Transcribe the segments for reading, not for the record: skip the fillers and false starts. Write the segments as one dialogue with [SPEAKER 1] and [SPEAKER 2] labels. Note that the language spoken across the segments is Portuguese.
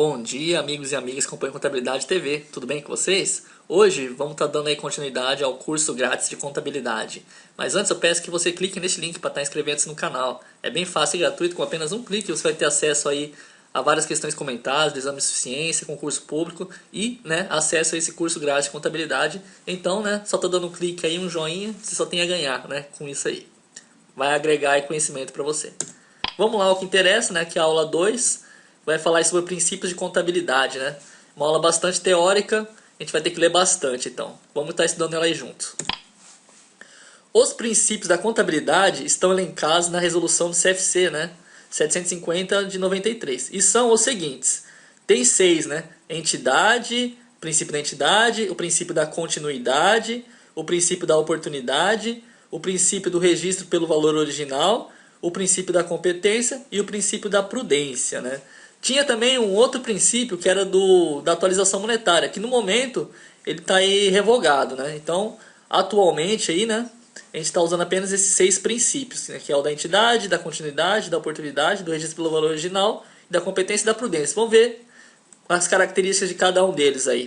[SPEAKER 1] Bom dia, amigos e amigas que acompanham Contabilidade TV, tudo bem com vocês? Hoje vamos estar dando aí continuidade ao curso grátis de contabilidade. Mas antes eu peço que você clique nesse link para estar inscrevendo-se no canal. É bem fácil e gratuito, com apenas um clique você vai ter acesso aí a várias questões comentadas, do exame de suficiência, concurso público e acesso a esse curso grátis de contabilidade. Então, só estou dando um clique aí, um joinha, você só tem a ganhar com isso aí. Vai agregar aí conhecimento para você. Vamos lá ao que interessa, que é a aula 2. Vai falar sobre princípios de contabilidade, Uma aula bastante teórica, a gente vai ter que ler bastante, então. Vamos estar estudando ela aí juntos. Os princípios da contabilidade estão elencados na resolução do CFC, 750 de 93. E são os seguintes. Tem 6, Entidade, princípio da entidade, o princípio da continuidade, o princípio da oportunidade, o princípio do registro pelo valor original, o princípio da competência e o princípio da prudência, Tinha também um outro princípio que era da atualização monetária, que no momento ele está aí revogado, Então, atualmente aí, a gente está usando apenas esses 6 princípios, que é o da entidade, da continuidade, da oportunidade, do registro pelo valor original, da competência e da prudência. Vamos ver as características de cada um deles aí,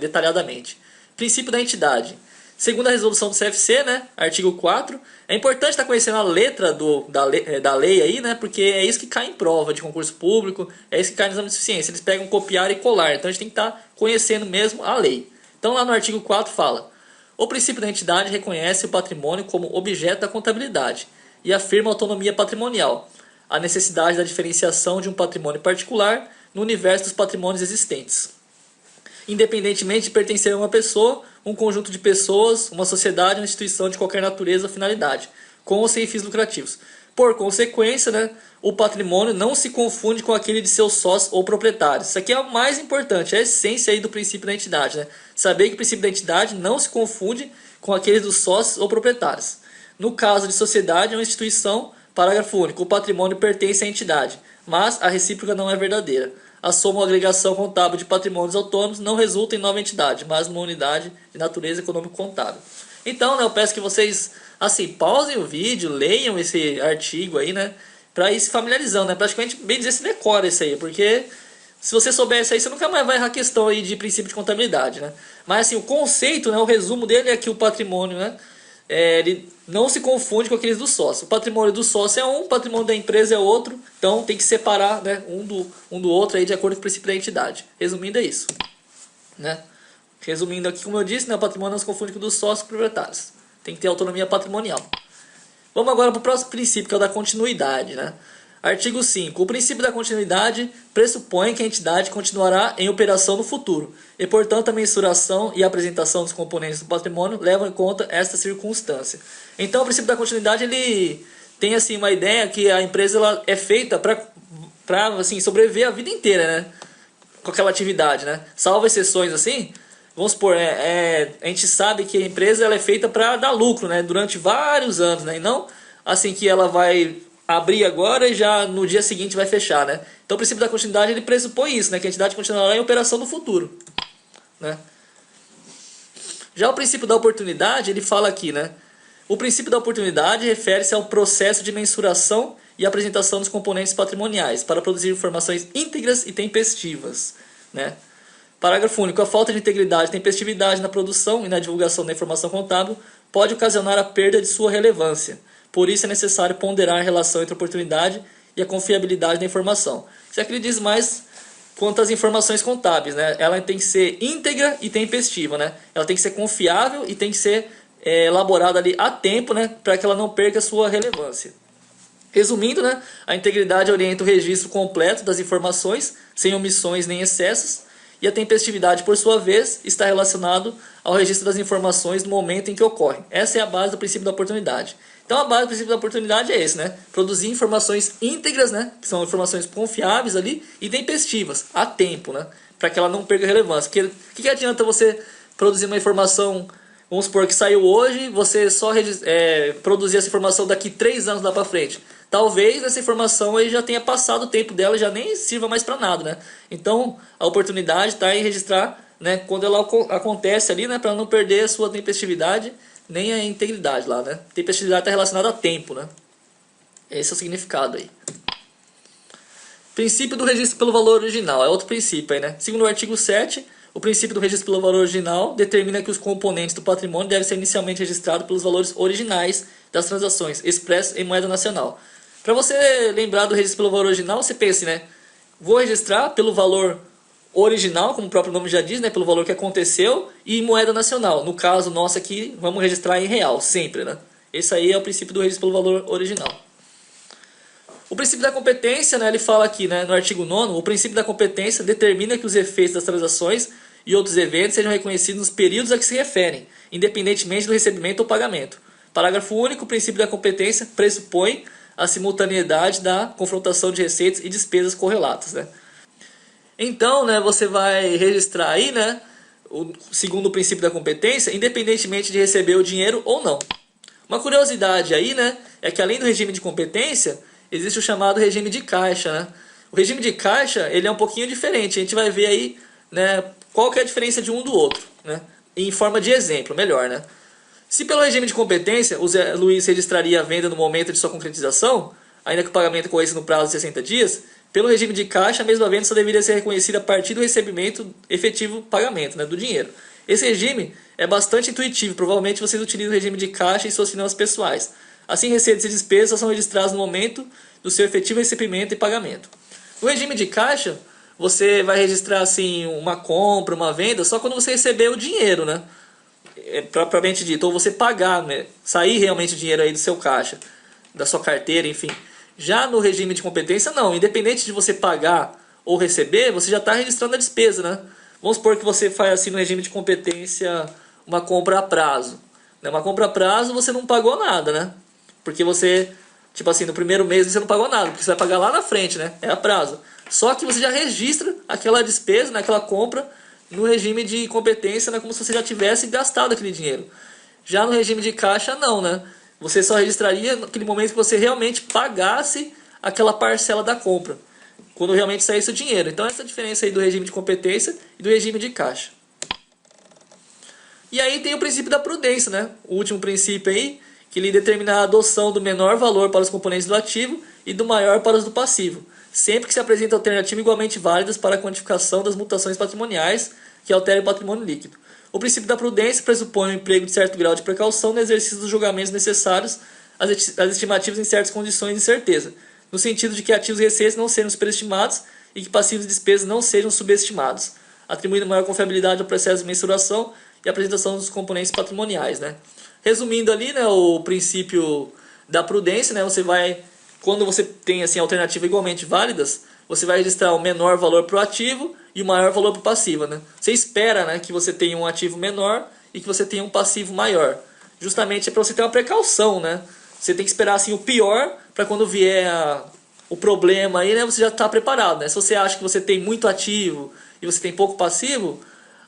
[SPEAKER 1] detalhadamente. Princípio da entidade. Segundo a resolução do CFC, artigo 4, é importante estar conhecendo a letra da lei aí, porque é isso que cai em prova de concurso público, é isso que cai no exame de suficiência. Eles pegam copiar e colar, então a gente tem que estar conhecendo mesmo a lei. Então lá no artigo 4 fala: o princípio da entidade reconhece o patrimônio como objeto da contabilidade e afirma a autonomia patrimonial, a necessidade da diferenciação de um patrimônio particular no universo dos patrimônios existentes, independentemente de pertencer a uma pessoa, um conjunto de pessoas, uma sociedade ou uma instituição de qualquer natureza ou finalidade, com ou sem fins lucrativos. Por consequência, o patrimônio não se confunde com aquele de seus sócios ou proprietários. Isso aqui é o mais importante, é a essência aí do princípio da entidade. Saber que o princípio da entidade não se confunde com aquele dos sócios ou proprietários. No caso de sociedade ou instituição, parágrafo único, o patrimônio pertence à entidade, mas a recíproca não é verdadeira. A soma ou agregação contábil de patrimônios autônomos não resulta em nova entidade, mas numa unidade de natureza econômico-contábil. Então, eu peço que vocês pausem o vídeo, leiam esse artigo aí, para ir se familiarizando, praticamente, bem dizer, se decora isso aí, porque se você souber isso aí, você nunca mais vai errar questão aí de princípio de contabilidade, Mas, o conceito, o resumo dele é que o patrimônio, ele não se confunde com aqueles do sócio. O patrimônio do sócio é um, o patrimônio da empresa é outro. Então tem que separar um do outro aí de acordo com o princípio da entidade. Resumindo, é isso. Resumindo aqui, como eu disse, o patrimônio não se confunde com o dos sócios proprietários. Tem que ter autonomia patrimonial. Vamos agora para o próximo princípio, que é o da continuidade. Artigo 5. O princípio da continuidade pressupõe que a entidade continuará em operação no futuro e, portanto, a mensuração e a apresentação dos componentes do patrimônio levam em conta esta circunstância. Então, o princípio da continuidade ele tem uma ideia que a empresa ela é feita para sobreviver a vida inteira, com aquela atividade, Salvo exceções vamos supor, a gente sabe que a empresa ela é feita para dar lucro, durante vários anos, e não assim que ela vai abrir agora e já no dia seguinte vai fechar, Então o princípio da continuidade ele pressupõe isso, que a entidade continuará em operação no futuro, Já o princípio da oportunidade, ele fala aqui, O princípio da oportunidade refere-se ao processo de mensuração e apresentação dos componentes patrimoniais para produzir informações íntegras e tempestivas, Parágrafo único. A falta de integridade e tempestividade na produção e na divulgação da informação contábil pode ocasionar a perda de sua relevância. Por isso é necessário ponderar a relação entre a oportunidade e a confiabilidade da informação. Isso aqui ele diz mais quanto às informações contábeis, Ela tem que ser íntegra e tempestiva, Ela tem que ser confiável e tem que ser elaborada ali a tempo, para que ela não perca a sua relevância. Resumindo, a integridade orienta o registro completo das informações, sem omissões nem excessos, e a tempestividade, por sua vez, está relacionado ao registro das informações no momento em que ocorrem. Essa é a base do princípio da oportunidade. Então a base do princípio da oportunidade é esse, Produzir informações íntegras, que são informações confiáveis ali, e tempestivas, a tempo, para que ela não perca relevância. Porque o que adianta você produzir uma informação, vamos supor que saiu hoje, você só produzir essa informação daqui 3 anos lá para frente. Talvez essa informação aí já tenha passado o tempo dela e já nem sirva mais para nada, Então a oportunidade está em registrar, quando ela acontece ali, para não perder a sua tempestividade nem a integridade lá, Tempestividade está relacionada a tempo, Esse é o significado aí. Princípio do registro pelo valor original, é outro princípio aí, né? Segundo o artigo 7, o princípio do registro pelo valor original determina que os componentes do patrimônio devem ser inicialmente registrados pelos valores originais das transações, expressos em moeda nacional. Para você lembrar do registro pelo valor original, você pensa, né? Vou registrar pelo valor original, como o próprio nome já diz, né? Pelo valor que aconteceu, e em moeda nacional. No caso nosso aqui, vamos registrar em real, sempre, né? Esse aí é o princípio do registro pelo valor original. O princípio da competência, né, ele fala aqui, né, no artigo 9º, o princípio da competência determina que os efeitos das transações e outros eventos sejam reconhecidos nos períodos a que se referem, independentemente do recebimento ou pagamento. Parágrafo único, o princípio da competência pressupõe a simultaneidade da confrontação de receitas e despesas correlatas, né. Então, né, você vai registrar aí, né, segundo o princípio da competência, independentemente de receber o dinheiro ou não. Uma curiosidade aí, né, é que além do regime de competência, existe o chamado regime de caixa, né? O regime de caixa, ele é um pouquinho diferente. A gente vai ver aí, né, qual que é a diferença de um do outro, né? Em forma de exemplo, melhor, né? Se pelo regime de competência o Zé Luiz registraria a venda no momento de sua concretização, ainda que o pagamento ocorresse no prazo de 60 dias, pelo regime de caixa a mesma venda só deveria ser reconhecida a partir do recebimento efetivo pagamento, né, do dinheiro. Esse regime é bastante intuitivo, provavelmente vocês utilizam o regime de caixa em suas finanças pessoais. Assim, receitas e despesas são registradas no momento do seu efetivo recebimento e pagamento. No regime de caixa, você vai registrar assim uma compra, uma venda, só quando você receber o dinheiro, né? Propriamente dito, ou você pagar, né? Sair realmente o dinheiro aí do seu caixa, da sua carteira, enfim. Já no regime de competência, não. Independente de você pagar ou receber, você já está registrando a despesa, né? Vamos supor que você faz assim no regime de competência uma compra a prazo. Uma compra a prazo você não pagou nada, né? Porque você, tipo assim, no primeiro mês você não pagou nada, porque você vai pagar lá na frente, né? É a prazo. Só que você já registra aquela despesa, né, aquela compra, no regime de competência, né, como se você já tivesse gastado aquele dinheiro. Já no regime de caixa, não, né? Você só registraria naquele momento que você realmente pagasse aquela parcela da compra, quando realmente saísse o dinheiro. Então essa é a diferença aí do regime de competência e do regime de caixa. E aí tem o princípio da prudência, né? O último princípio aí, que lhe determina a adoção do menor valor para os componentes do ativo e do maior para os do passivo, sempre que se apresentam alternativas igualmente válidas para a quantificação das mutações patrimoniais que alterem o patrimônio líquido. O princípio da prudência pressupõe o emprego de certo grau de precaução no exercício dos julgamentos necessários às estimativas em certas condições de incerteza, no sentido de que ativos e receitas não sejam superestimados e que passivos e despesas não sejam subestimados, atribuindo maior confiabilidade ao processo de mensuração e apresentação dos componentes patrimoniais, né? Resumindo ali, né, o princípio da prudência, né, você vai, quando você tem assim alternativas igualmente válidas, você vai registrar o menor valor para o ativo e o maior valor para o passivo, né? Você espera, né, que você tenha um ativo menor e que você tenha um passivo maior. Justamente é para você ter uma precaução, né? Você tem que esperar assim o pior para quando vier o problema aí, né, você já está preparado, né? Se você acha que você tem muito ativo e você tem pouco passivo,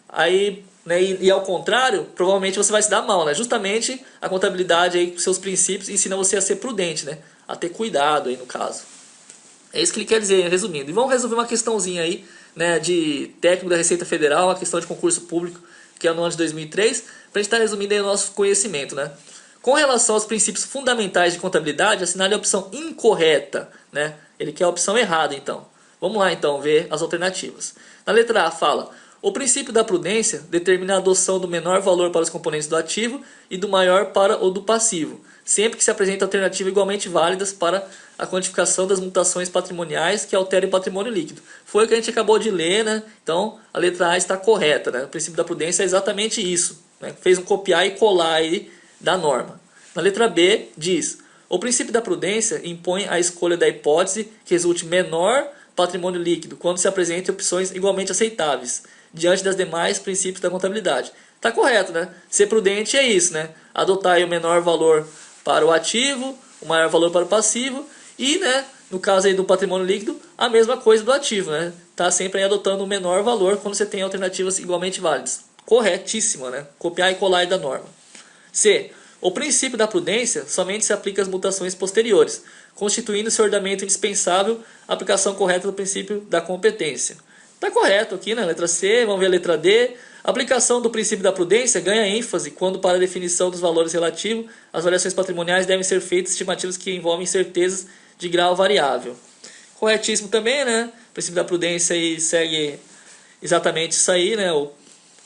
[SPEAKER 1] aí, né, e ao contrário, provavelmente você vai se dar mal, né? Justamente a contabilidade aí com seus princípios ensina você a ser prudente, né? A ter cuidado aí no caso. É isso que ele quer dizer, resumindo. E vamos resolver uma questãozinha aí, né, de técnico da Receita Federal, uma questão de concurso público, que é no ano de 2003, para a gente estar resumindo aí o nosso conhecimento, né? Com relação aos princípios fundamentais de contabilidade, assinale a opção incorreta, né? Ele quer a opção errada, então. Vamos lá, então, ver as alternativas. Na letra A fala: o princípio da prudência determina a adoção do menor valor para os componentes do ativo e do maior para o do passivo, sempre que se apresentam alternativas igualmente válidas para a quantificação das mutações patrimoniais que alterem o patrimônio líquido. Foi o que a gente acabou de ler, né? Então, a letra A está correta, né? O princípio da prudência é exatamente isso, né? Fez um copiar e colar aí da norma. Na letra B, diz: o princípio da prudência impõe a escolha da hipótese que resulte menor patrimônio líquido quando se apresentem opções igualmente aceitáveis diante das demais princípios da contabilidade. Tá correto, né? Ser prudente é isso, né? Adotar aí o menor valor para o ativo, o maior valor para o passivo e, né, no caso aí do patrimônio líquido, a mesma coisa do ativo, né? Tá sempre aí adotando o menor valor quando você tem alternativas igualmente válidas. Corretíssima, né? Copiar e colar aí da norma. C. O princípio da prudência somente se aplica às mutações posteriores, constituindo seu ordenamento indispensável a aplicação correta do princípio da competência. Está correto aqui na letra C, vamos ver a letra D. A aplicação do princípio da prudência ganha ênfase quando, para a definição dos valores relativos às variações patrimoniais, devem ser feitas estimativas que envolvem certezas de grau variável. corretíssimo também, né? O princípio da prudência aí segue exatamente isso aí, né? O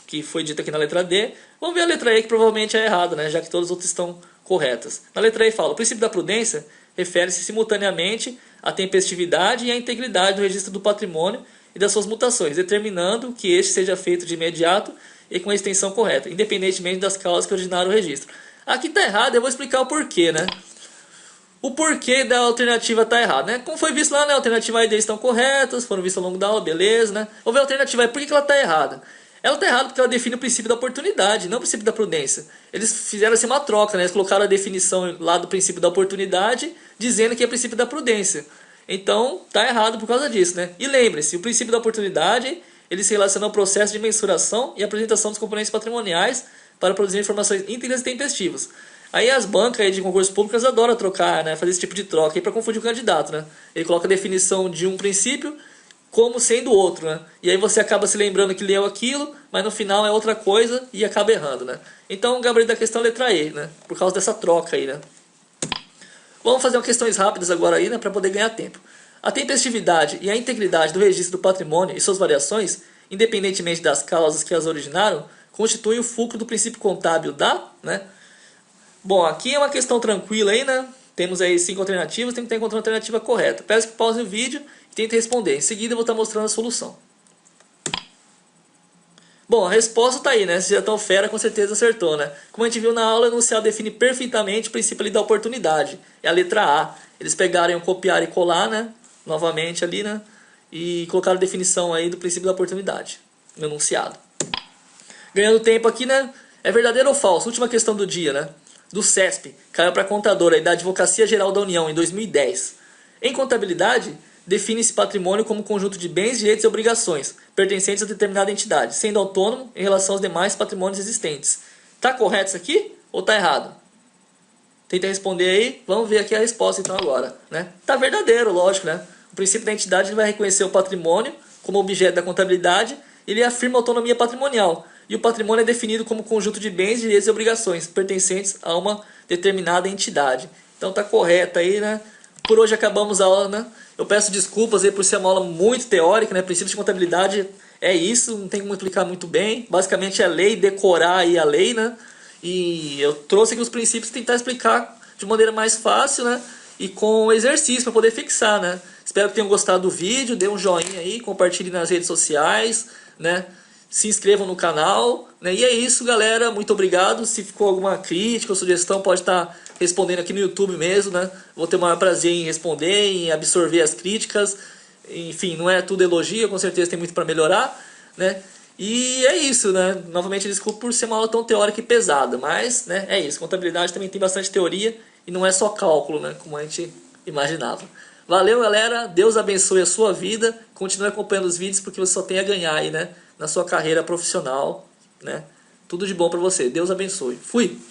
[SPEAKER 1] que foi dito aqui na letra D. Vamos ver a letra E, que provavelmente é errada, né? Já que todas as outras estão corretas. Na letra E fala: o princípio da prudência refere-se simultaneamente à tempestividade e à integridade do registro do patrimônio e das suas mutações, determinando que este seja feito de imediato e com a extensão correta, independentemente das causas que originaram o registro. Aqui está errado, eu vou explicar o porquê, né? O porquê da alternativa está errada, né? Como foi visto lá, né? A alternativa A e D estão corretas, foram vistas ao longo da aula, beleza, né? Vamos ver a alternativa A, por que ela está errada? Ela está errada porque ela define o princípio da oportunidade, não o princípio da prudência. Eles fizeram assim uma troca, né? Eles colocaram a definição lá do princípio da oportunidade, dizendo que é o princípio da prudência. Então, está errado por causa disso, né? E lembre-se, o princípio da oportunidade, ele se relaciona ao processo de mensuração e apresentação dos componentes patrimoniais para produzir informações íntegras e tempestivas. Aí as bancas aí de concursos públicos adoram trocar, né? Fazer esse tipo de troca para confundir o candidato, né? Ele coloca a definição de um princípio como sendo outro, né? E aí você acaba se lembrando que leu aquilo, mas no final é outra coisa e acaba errando, né? Então o gabarito da questão é letra E, né? Por causa dessa troca aí, né? Vamos fazer umas questões rápidas agora aí, né? Para poder ganhar tempo. A tempestividade e a integridade do registro do patrimônio e suas variações, independentemente das causas que as originaram, constituem o fulcro do princípio contábil da, né? Bom, aqui é uma questão tranquila aí, né? Temos aí 5 alternativas, tem que encontrar a alternativa correta. Peço que pause o vídeo e tente responder. Em seguida eu vou estar mostrando a solução. Bom, a resposta está aí, né? Se já tão fera, com certeza acertou, né? Como a gente viu na aula, o enunciado define perfeitamente o princípio ali da oportunidade. É a letra A. Eles pegaram, copiar e colar, né? Novamente ali, né? E colocaram a definição aí do princípio da oportunidade no enunciado. Ganhando tempo aqui, né? É verdadeiro ou falso? Última questão do dia, né? Do CESP, caiu para a contadora da Advocacia Geral da União em 2010. Em contabilidade, define-se patrimônio como conjunto de bens, direitos e obrigações pertencentes a determinada entidade, sendo autônomo em relação aos demais patrimônios existentes. Tá correto isso aqui ou tá errado? Tenta responder aí, vamos ver aqui a resposta então agora, né? Tá verdadeiro, lógico, né? O princípio da entidade ele vai reconhecer o patrimônio como objeto da contabilidade e ele afirma a autonomia patrimonial. E o patrimônio é definido como conjunto de bens, direitos e obrigações pertencentes a uma determinada entidade. Então tá correto aí, né? Por hoje acabamos a aula, né? Eu peço desculpas aí por ser uma aula muito teórica, né? Princípio de contabilidade é isso, não tem como explicar muito bem. Basicamente é lei, decorar aí a lei, né? E eu trouxe aqui os princípios para tentar explicar de maneira mais fácil, né? E com exercício para poder fixar, né? Espero que tenham gostado do vídeo, dê um joinha aí, compartilhe nas redes sociais, né? Se inscrevam no canal, né? E é isso, galera. Muito obrigado. Se ficou alguma crítica ou sugestão, pode estar respondendo aqui no YouTube mesmo, né? Vou ter o maior prazer em responder, em absorver as críticas. Enfim, não é tudo elogio, com certeza tem muito para melhorar, né? E é isso, né? Novamente, desculpa por ser uma aula tão teórica e pesada, mas, né, é isso. Contabilidade também tem bastante teoria e não é só cálculo, né? Como a gente imaginava. Valeu, galera. Deus abençoe a sua vida. Continue acompanhando os vídeos porque você só tem a ganhar aí, né? Na sua carreira profissional, né? Tudo de bom pra você. Deus abençoe. Fui!